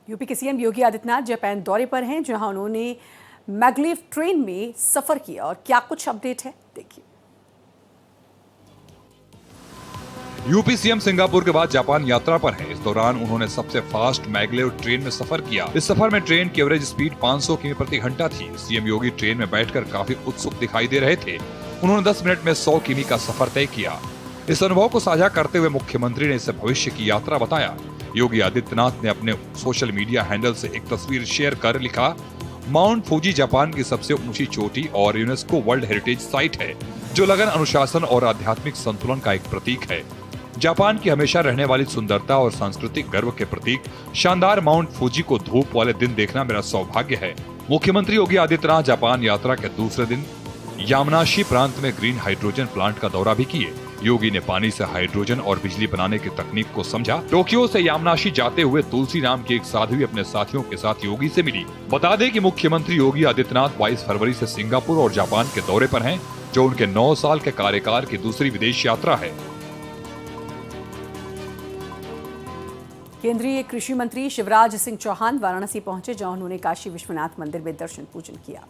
UP के CM Yogi Adityanath Japan दौरे पर हैं, जहां उन्होंने मैग्लेव ट्रेन में सफर किया और क्या कुछ अपडेट है देखिए। यूपी सीएम सिंगापुर के बाद जापान यात्रा पर हैं। इस दौरान उन्होंने सबसे फास्ट मैग्लेव ट्रेन में सफर किया। इस सफर में ट्रेन की एवरेज स्पीड 500 किमी प्रति घंटा थी। सीएम योगी ट्रेन में बैठकर काफी उत्सुक दिखाई दे रहे थे। उन्होंने 10 मिनट में 100 किमी का सफर तय किया। इस अनुभव को साझा करते हुए मुख्यमंत्री ने इसे भविष्य की यात्रा बताया। योगी आदित्यनाथ ने अपने सोशल मीडिया हैंडल से एक तस्वीर शेयर कर लिखा, माउंट फूजी जापान की सबसे ऊंची चोटी और यूनेस्को वर्ल्ड हेरिटेज साइट है, जो लगन, अनुशासन और आध्यात्मिक संतुलन का एक प्रतीक है। जापान की हमेशा रहने वाली सुंदरता और सांस्कृतिक गर्व के प्रतीक शानदार माउंट फूजी को धूप वाले दिन देखना मेरा सौभाग्य है। मुख्यमंत्री योगी आदित्यनाथ जापान यात्रा के दूसरे दिन यामानाशी प्रांत में ग्रीन हाइड्रोजन प्लांट का दौरा भी किए। योगी ने पानी से हाइड्रोजन और बिजली बनाने की तकनीक को समझा। टोक्यो से यामानाशी जाते हुए तुलसी नाम की एक साध्वी अपने साथियों के साथ योगी से मिली। बता दें कि मुख्यमंत्री योगी आदित्यनाथ 22 फरवरी से सिंगापुर और जापान के दौरे पर हैं, जो उनके 9 साल के कार्यकाल की दूसरी विदेश यात्रा है। केंद्रीय कृषि मंत्री शिवराज सिंह चौहान वाराणसी पहुंचे, जहां उन्होंने काशी विश्वनाथ मंदिर में दर्शन पूजन किया।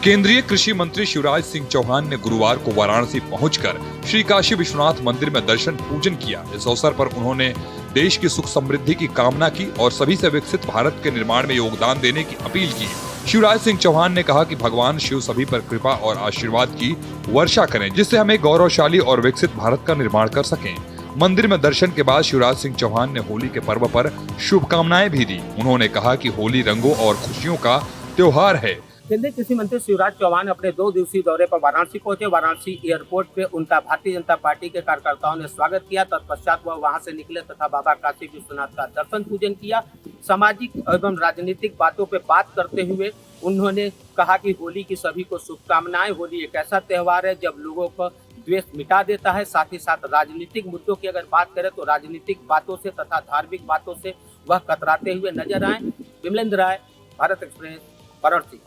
केंद्रीय कृषि मंत्री शिवराज सिंह चौहान ने गुरुवार को वाराणसी पहुंचकर श्री काशी विश्वनाथ मंदिर में दर्शन पूजन किया। इस अवसर पर उन्होंने देश की सुख समृद्धि की कामना की और सभी से विकसित भारत के निर्माण में योगदान देने की अपील की। शिवराज सिंह चौहान ने कहा कि भगवान शिव सभी पर कृपा और आशीर्वाद की वर्षा करें, जिससे हम एक गौरवशाली और विकसित भारत का निर्माण कर सकें। मंदिर में दर्शन के बाद शिवराज सिंह चौहान ने होली के पर्व पर शुभकामनाएं भी दी। उन्होंने कहा कि होली रंगों और खुशियों का त्योहार है। केंद्रीय कृषि मंत्री शिवराज चौहान अपने 2 दिवसीय दौरे पर वाराणसी पहुंचे। वाराणसी एयरपोर्ट पे उनका भारतीय जनता पार्टी के कार्यकर्ताओं ने स्वागत किया। तत्पश्चात वह वहां से निकले तथा बाबा काशी विश्वनाथ का दर्शन पूजन किया। सामाजिक एवं राजनीतिक बातों पे बात करते हुए उन्होंने कहा कि होली की सभी को शुभकामनाएं। होली एक ऐसा त्योहार है जब लोगों को द्वेष मिटा देता है। साथ ही साथ राजनीतिक मुद्दों की अगर बात करें तो राजनीतिक बातों से तथा धार्मिक बातों से वह कतराते हुए नजर आए। विमलेंद्र राय, भारत एक्सप्रेस, वाराणसी।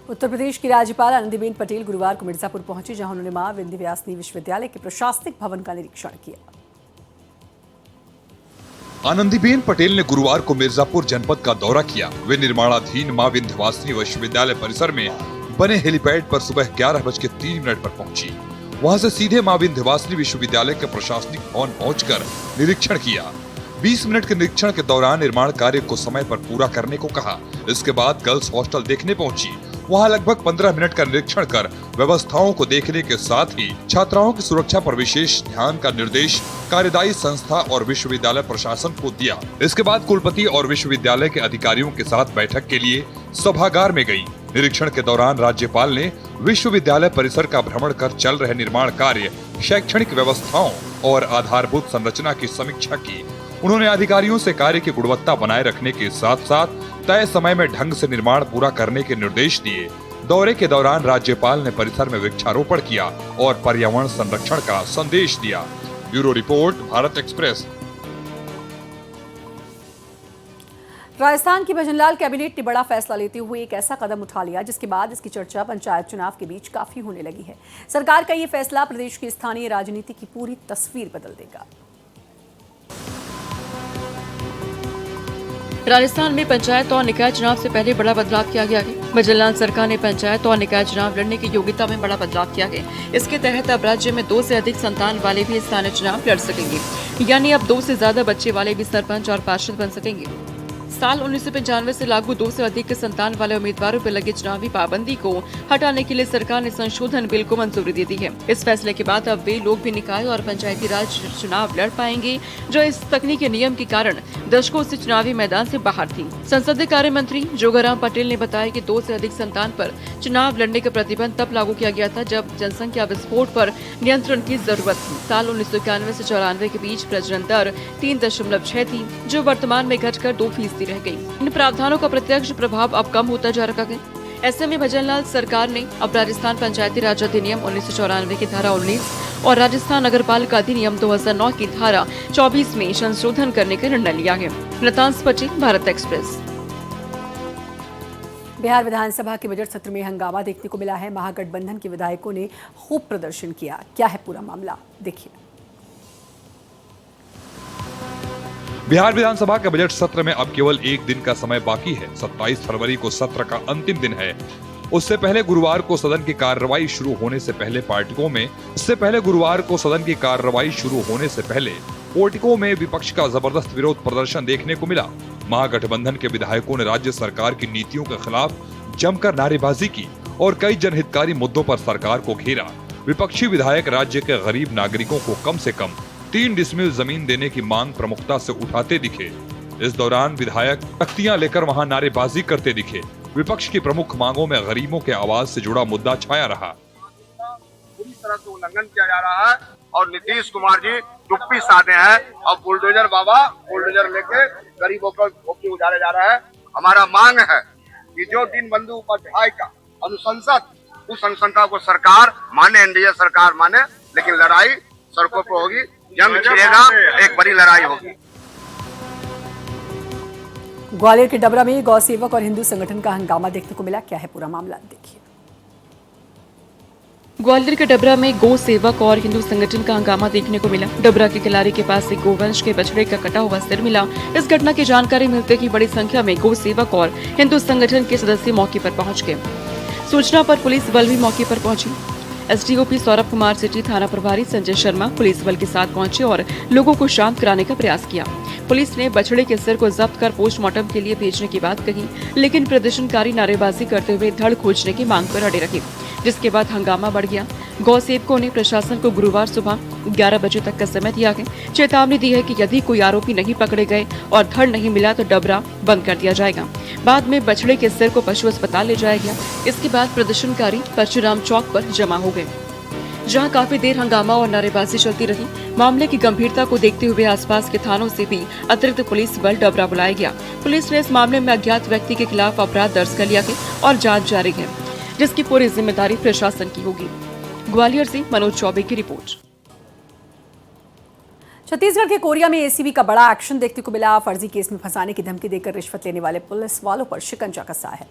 उत्तर प्रदेश की राज्यपाल आनंदीबेन पटेल गुरुवार को मिर्जापुर पहुंची, जहां उन्होंने मां विंध्यवासिनी विश्वविद्यालय के प्रशासनिक भवन का निरीक्षण किया। आनंदीबेन पटेल ने गुरुवार को मिर्जापुर जनपद का दौरा किया। वे निर्माणाधीन मां विंध्यवासिनी विश्वविद्यालय परिसर में बने हेलीपैड पर सुबह 11:03 पर पहुंची। वहां से सीधे मां विंध्यवासिनी विश्वविद्यालय के प्रशासनिक भवन पहुंचकर निरीक्षण किया। 20 मिनट के निरीक्षण के दौरान निर्माण कार्य को समय पर पूरा करने को कहा। इसके बाद गर्ल्स हॉस्टल देखने पहुंची। वहां लगभग 15 मिनट का निरीक्षण कर व्यवस्थाओं को देखने के साथ ही छात्राओं की सुरक्षा पर विशेष ध्यान का निर्देश कार्यदायी संस्था और विश्वविद्यालय प्रशासन को दिया। इसके बाद कुलपति और विश्वविद्यालय के अधिकारियों के साथ बैठक के लिए सभागार में गई। निरीक्षण के दौरान राज्यपाल ने विश्वविद्यालय परिसर का भ्रमण कर चल रहे निर्माण कार्य, शैक्षणिक व्यवस्थाओं और आधारभूत संरचना की समीक्षा की। उन्होंने अधिकारियों से कार्य की गुणवत्ता बनाए रखने के साथ साथ तय समय में ढंग से निर्माण पूरा करने के निर्देश दिए। दौरे के दौरान राज्यपाल ने परिसर में वृक्षारोपण किया और पर्यावरण संरक्षण का संदेश दिया। Bureau report, Bharat express. Rajasthan की भजनलाल कैबिनेट ने बड़ा फैसला लेते हुए एक ऐसा कदम उठा लिया जिसके बाद इसकी चर्चा पंचायत चुनाव के बीच काफी होने लगी है। सरकार का ये फैसला प्रदेश की स्थानीय राजनीति की पूरी तस्वीर बदल देगा। राजस्थान में पंचायत और निकाय चुनाव से पहले बड़ा बदलाव किया गया है। भजनलाल सरकार ने पंचायत और निकाय चुनाव लड़ने की योग्यता में बड़ा बदलाव किया है। इसके तहत अब राज्य में 2 से अधिक संतान वाले भी स्थानीय चुनाव लड़ सकेंगे, यानी अब 2 से ज्यादा बच्चे वाले भी सरपंच और पार्षद बन सकेंगे। साल 1995 से लागू 2 से अधिक संतान वाले उम्मीदवारों पर लगी चुनावी पाबंदी को हटाने के लिए सरकार ने संशोधन बिल को मंजूरी दे दी है। इस फैसले के बाद अब वे लोग भी निकाय और पंचायती राज चुनाव लड़ पाएंगे, जो इस तकनीकी नियम के कारण दशकों से चुनावी मैदान से बाहर थी। संसदीय कार्य मंत्री जोगाराम पटेल ने बताया कि 2 से अधिक संतान पर चुनाव लड़ने का प्रतिबंध तब लागू किया गया था जब जनसंख्या विस्फोट पर नियंत्रण की जरूरत थी। साल 1991 से 94 के बीच प्रजनन दर 3.6 थी, जो वर्तमान में घटकर 2% रह गई। इन प्रावधानों का प्रत्यक्ष प्रभाव अब कम होता जा रहा है। ऐसे में भजनलाल सरकार ने अब राजस्थान पंचायती राज अधिनियम 1994 की धारा 19 और राजस्थान नगरपालिका अधिनियम 2009 की धारा 24 में संशोधन करने का निर्णय लिया है। लतांश पटेल, भारत एक्सप्रेस। बिहार विधानसभा के बजट सत्र में हंगामा देखने को मिला है। महागठबंधन के विधायकों ने खूब प्रदर्शन किया। क्या है पूरा मामला, देखिए। बिहार विधानसभा के बजट सत्र में अब केवल एक दिन का समय बाकी है। 27 फरवरी को सत्र का अंतिम दिन है। उससे पहले गुरुवार को सदन की कार्रवाई शुरू होने से पहले पोर्टिको में विपक्ष का जबरदस्त विरोध प्रदर्शन देखने को मिला। महागठबंधन के विधायकों ने राज्य सरकार की नीतियों के खिलाफ जमकर नारेबाजी की और कई जनहितकारी मुद्दों पर सरकार को घेरा। विपक्षी विधायक राज्य के गरीब नागरिकों को कम से कम 3 डिसमिल जमीन देने की मांग प्रमुखता से उठाते दिखे। इस दौरान विधायक तख्तियां लेकर वहां नारेबाजी करते दिखे। विपक्ष की प्रमुख मांगों में गरीबों के आवाज से जुड़ा मुद्दा छाया रहा। पूरी तरह से उल्लंघन किया जा रहा है और नीतीश कुमार जी टुप्पी साधे हैं और बुलडोजर लेके गरीबों को भोपी उजारे जा रहा है। हमारा मांग है कि जो दीनबंधु उपाध्याय का अनुशंसा उस अनुशंसा को सरकार माने, एनडीए सरकार माने, लेकिन लड़ाई सड़कों पर होगी, जंग छिड़ेगा, एक बड़ी लड़ाई होगी। ग्वालियर के डबरा में गौ सेवक और हिंदू संगठन का हंगामा देखने को मिला। क्या है पूरा मामला, देखिए। ग्वालियर के डबरा में गौ सेवक और हिंदू संगठन का हंगामा देखने को मिला। डबरा के किलारी के पास एक गोवंश के बछड़े का कटा हुआ सिर मिला। इस घटना की जानकारी मिलते ही बड़ी संख्या में गौ सेवक और हिंदू संगठन के सदस्य मौके पर पहुंच गए। सूचना पर पुलिस बल भी मौके पर पहुंची। एसडीओपी सौरभ कुमार सिटी, थाना प्रभारी संजय शर्मा पुलिस बल के साथ पहुंचे और लोगों को शांत कराने का प्रयास किया। पुलिस ने बछड़े के सिर को जब्त कर पोस्टमार्टम के लिए भेजने की बात कही, लेकिन प्रदर्शनकारी नारेबाजी करते हुए धड़ खोजने की मांग पर अड़े रहे, जिसके बाद हंगामा बढ़ गया। गौ सेवकों ने प्रशासन को गुरुवार सुबह 11 बजे तक का समय दिया है। चेतावनी दी है कि यदि कोई आरोपी नहीं पकड़े गए और धड़ नहीं मिला तो डबरा बंद कर दिया जाएगा। बाद में बछड़े के सिर को पशु अस्पताल ले जाया गया। इसके बाद प्रदर्शनकारी परशुराम चौक पर जमा हो गए, जहां काफी देर हंगामा और नारेबाजी चलती रही। मामले की गंभीरता को देखते हुए आसपास के थानों से भी अतिरिक्त पुलिस बल डबरा बुलाया गया। पुलिस ने इस मामले में अज्ञात व्यक्ति के खिलाफ अपराध दर्ज कर लिया है और जांच जारी है, जिसकी पूरी जिम्मेदारी प्रशासन की होगी। ग्वालियर से मनोज चौबे की रिपोर्ट। छत्तीसगढ़ के कोरिया में एसीबी का बड़ा एक्शन देखने को मिला। फर्जी केस में फंसाने की धमकी देकर रिश्वत लेने वाले पुलिस वालों पर शिकंजा कसा है।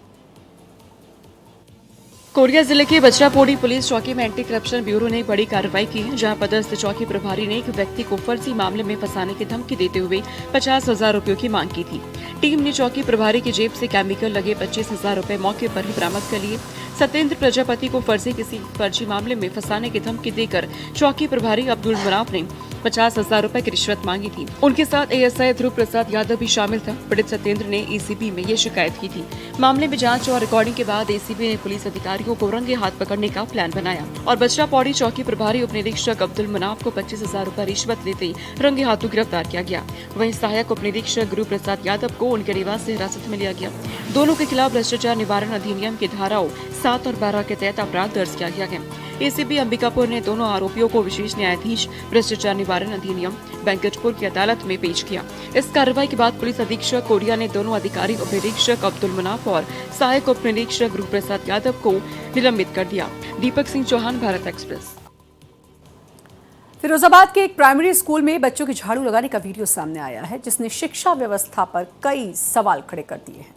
कोरिया जिले के बचरापोड़ी पुलिस चौकी में एंटी करप्शन ब्यूरो ने बड़ी कार्रवाई की है, जहां पदस्थ चौकी प्रभारी ने एक व्यक्ति को फर्जी मामले में फंसाने की धमकी देते हुए 50,000 रुपयों की मांग की थी। टीम ने चौकी प्रभारी की जेब से केमिकल लगे 25,000 रुपए मौके पर ही बरामद कर लिए। सत्येंद्र प्रजापति को किसी फर्जी मामले में फंसाने की धमकी देकर चौकी प्रभारी अब्दुल मनाफ ने 50,000 रुपए की रिश्वत मांगी थी। उनके साथ एएसआई ध्रुव प्रसाद यादव भी शामिल था। पीड़ित सत्येंद्र ने एसीबी में ये शिकायत की थी। मामले में जांच और रिकॉर्डिंग के बाद एसीबी ने पुलिस अधिकारियों को रंगे हाथ पकड़ने का प्लान बनाया और बचरापौड़ी चौकी प्रभारी उप निरीक्षक अब्दुल मनाफ को 25,000 रुपए रिश्वत लेते रंगे हाथों गिरफ्तार किया गया। वहीं सहायक उप निरीक्षक गुरु प्रसाद यादव को उनके निवास से हिरासत में लिया गया। दोनों के खिलाफ भ्रष्टाचार निवारण अधिनियम की धाराओं 7 और 12 के तहत अपराध दर्ज किया गया है। एसीबी अंबिकापुर ने दोनों आरोपियों को विशेष न्यायाधीश भ्रष्टाचार निवारण अधिनियम वेंकटपुर की अदालत में पेश किया। इस कार्रवाई के बाद पुलिस अधीक्षक कोरिया ने दोनों अधिकारी उप निरीक्षक अब्दुल मनाफ और सहायक उप निरीक्षक गुरु प्रसाद यादव को निलंबित कर दिया। दीपक सिंह चौहान, भारत एक्सप्रेस। फिरोजाबाद के एक प्राइमरी स्कूल में बच्चों की झाड़ू लगाने का वीडियो सामने आया है, जिसने शिक्षा व्यवस्था पर कई सवाल खड़े कर दिए हैं।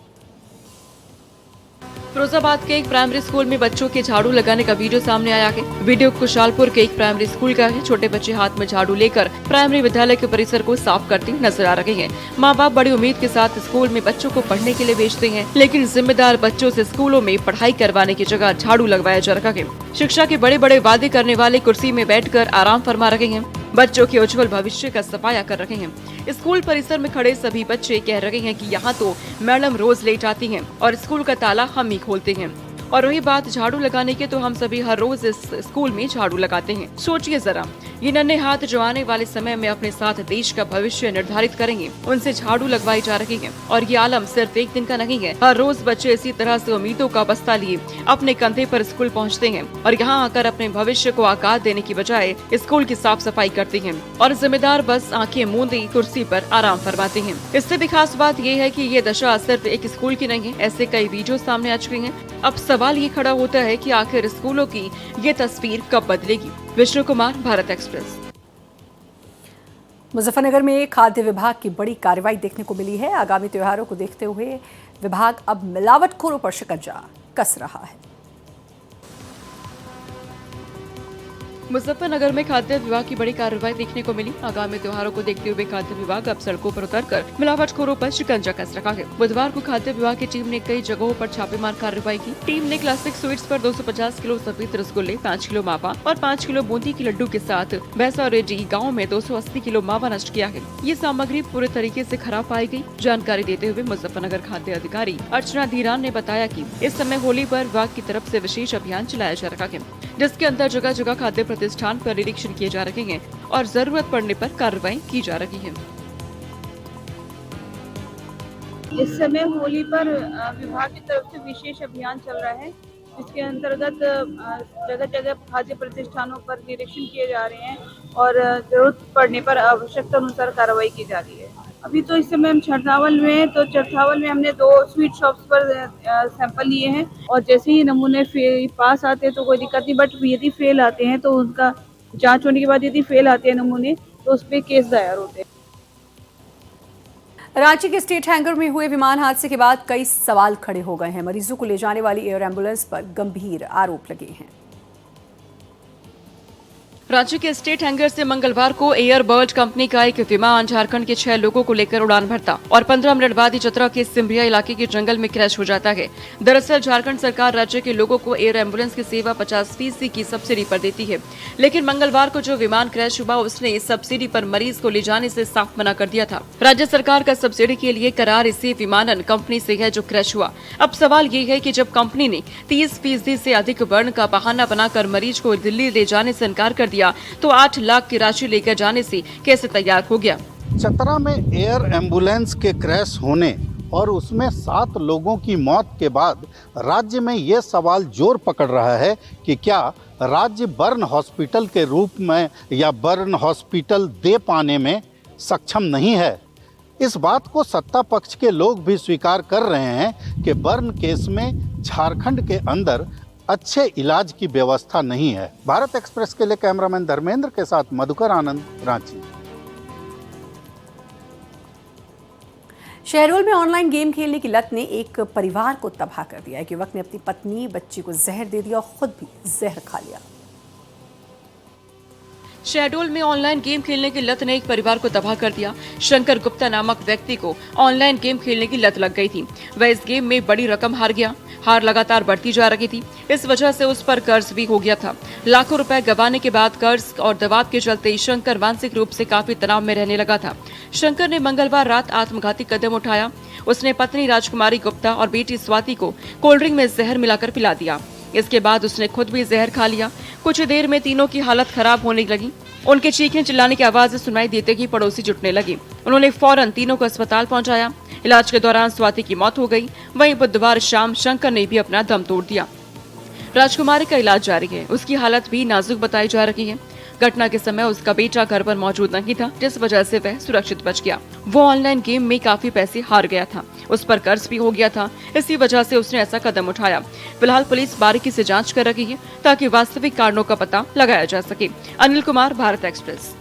फिरोजाबाद के एक प्राइमरी स्कूल में बच्चों के झाड़ू लगाने का वीडियो सामने आया है। वीडियो कुशालपुर के एक प्राइमरी स्कूल का है। छोटे बच्चे हाथ में झाड़ू लेकर प्राइमरी विद्यालय के परिसर को साफ करते नजर आ रहे हैं। माँ बाप बड़ी उम्मीद के साथ स्कूल में बच्चों को पढ़ने के लिए भेजते हैं, लेकिन जिम्मेदार बच्चों से स्कूलों में पढ़ाई करवाने की जगह झाड़ू लगवाया जा रहा है। शिक्षा के बड़े बड़े वादे करने वाले कुर्सी में बैठकर आराम फरमा रहे हैं। बच्चों के उज्जवल भविष्य का सफाया कर रहे हैं। स्कूल परिसर में खड़े सभी बच्चे कह रहे हैं कि यहाँ तो मैडम रोज लेट आती हैं और स्कूल का ताला हम ही खोलते हैं। और रही बात झाड़ू लगाने की, तो हम सभी हर रोज इस स्कूल में झाड़ू लगाते हैं। सोचिए जरा, ये नन्हे हाथ जो आने वाले समय में अपने साथ देश का भविष्य निर्धारित करेंगे, उनसे झाड़ू लगवाई जा रही है। और ये आलम सिर्फ एक दिन का नहीं है। हर रोज बच्चे इसी तरह से उम्मीदों का बस्ता लिए अपने कंधे पर स्कूल पहुँचते हैं और यहाँ आकर अपने भविष्य को आकार देने की बजाय स्कूल की साफ सफाई करते हैं और जिम्मेदार बस आंखें मूंदे कुर्सी पर आराम फरमाते हैं। इससे भी खास बात ये है कि ये दशा सिर्फ एक स्कूल की नहीं है। ऐसे कई वीडियो सामने आ चुके हैं। अब सवाल ये खड़ा होता है कि आखिर स्कूलों की ये तस्वीर कब बदलेगी। विष्णु कुमार, भारत एक्सप्रेस। मुजफ्फरनगर में खाद्य विभाग की बड़ी कार्रवाई देखने को मिली है। आगामी त्योहारों को देखते हुए विभाग अब मिलावटखोरों पर शिकंजा कस रहा है। मुजफ्फरनगर में खाद्य विभाग की बड़ी कार्रवाई देखने को मिली। आगामी त्योहारों को देखते हुए खाद्य विभाग अब सड़कों पर उतरकर मिलावटखोरों पर शिकंजा कस रखा है। बुधवार को खाद्य विभाग की टीम ने कई जगहों पर छापेमार कार्रवाई की। टीम ने क्लासिक स्वीट्स पर 250 किलो सफेद रसगुल्ले, 5 किलो मावा और 5 किलो बूंदी की लड्डू के साथ भैंसा रेड्डी गाँव में 280 किलो मावा नष्ट किया है। ये सामग्री पूरे तरीके से खराब पाई गई। जानकारी देते हुए मुजफ्फरनगर खाद्य अधिकारी अर्चना धीरान ने बताया कि इस समय होली पर विभाग की तरफ से विशेष अभियान चलाया जा रहा है, जिसके अंदर जगह जगह खाद्य प्रतिष्ठान पर निरीक्षण किए जा रहे हैं और जरूरत पड़ने पर कार्रवाई की जा रही है। इस समय होली पर विभाग की तरफ से विशेष अभियान चल रहा है, जिसके अंतर्गत जगह जगह खाद्य प्रतिष्ठानों पर निरीक्षण किए जा रहे हैं और जरूरत पड़ने पर आवश्यकता अनुसार कार्रवाई की जा रही है। अभी तो इस समय हम चरथावल में हैं, तो चरथावल में हमने 2 स्वीट शॉप्स पर सैंपल लिए हैं और जैसे ही नमूने पास आते हैं तो कोई दिक्कत नहीं, बट यदि फेल आते हैं तो उनका जांच होने के बाद यदि फेल आते हैं नमूने तो उस पर केस दायर होते हैं। रांची के स्टेट हैंगर में हुए विमान हादसे के बाद कई सवाल खड़े हो गए हैं। मरीजों को ले जाने वाली एयर एम्बुलेंस पर गंभीर आरोप लगे हैं। रांची के स्टेट हैंगर से मंगलवार को एयर बर्ड कंपनी का एक विमान झारखंड के 6 लोगों को लेकर उड़ान भरता और 15 मिनट बाद ही चतरा के सिमरिया इलाके के जंगल में क्रैश हो जाता है। दरअसल झारखंड सरकार राज्य के लोगों को एयर एम्बुलेंस की सेवा 50% की सब्सिडी पर देती है, लेकिन मंगलवार को जो विमान क्रैश हुआ उसने इस सब्सिडी पर मरीज को ले जाने से साफ मना कर दिया था। राज्य सरकार का सब्सिडी के लिए करार इसी विमानन कंपनी से है जो क्रैश हुआ। अब सवाल ये है कि जब कंपनी ने 30% से अधिक वर्ण का बहाना बनाकर मरीज को दिल्ली ले जाने से इनकार कर दिया तो 8 लाख की राशि लेकर जाने से कैसे तैयार हो गया। चतरा में एयर एम्बुलेंस के क्रैश होने और उसमें 7 लोगों की मौत के बाद राज्य में ये सवाल जोर पकड़ रहा है कि क्या राज्य बर्न हॉस्पिटल के रूप में या बर्न हॉस्पिटल दे पाने में सक्षम नहीं है। इस बात को सत्ता पक्ष के लोग भी स्वीकार कर रहे हैं कि बर्न केस में झारखंड के अंदर अच्छे इलाज की व्यवस्था नहीं है। भारत एक्सप्रेस के लिए कैमरामैन धर्मेंद्र के साथ मधुकर आनंद, रांची। शहडोल में ऑनलाइन गेम खेलने की लत ने एक परिवार को तबाह कर दिया। एक युवक ने अपनी पत्नी, बच्ची को जहर दे दिया और खुद भी जहर खा लिया। शहडोल में ऑनलाइन गेम खेलने की लत ने एक परिवार को तबाह कर दिया। शंकर गुप्ता नामक व्यक्ति को ऑनलाइन गेम खेलने की लत लग गई थी। वह इस गेम में बड़ी रकम हार गया। हार लगातार बढ़ती जा रही थी। इस वजह से उस पर कर्ज भी हो गया था। लाखों रुपए गंवाने के बाद कर्ज और दबाव के चलते शंकर मानसिक रूप से काफी तनाव में रहने लगा था। शंकर ने मंगलवार रात आत्मघाती कदम उठाया। उसने पत्नी राजकुमारी गुप्ता और बेटी स्वाति को कोल्ड ड्रिंक में जहर मिलाकर पिला दिया। इसके बाद उसने खुद भी जहर खा लिया। कुछ देर में तीनों की हालत खराब होने लगी। उनके चीखें चिल्लाने की आवाज सुनाई देते ही पड़ोसी जुटने लगी। उन्होंने फौरन तीनों को अस्पताल पहुंचाया। इलाज के दौरान स्वाति की मौत हो गई। वहीं बुधवार शाम शंकर ने भी अपना दम तोड़ दिया। राजकुमारी का इलाज जारी है। उसकी हालत भी नाजुक बताई जा रही है। घटना के समय उसका बेटा घर पर मौजूद नहीं था, जिस वजह से वह सुरक्षित बच गया। वो ऑनलाइन गेम में काफी पैसे हार गया था। उस पर कर्ज भी हो गया था। इसी वजह से उसने ऐसा कदम उठाया। फिलहाल पुलिस बारीकी से जांच कर रही है ताकि वास्तविक कारणों का पता लगाया जा सके। अनिल कुमार, भारत एक्सप्रेस।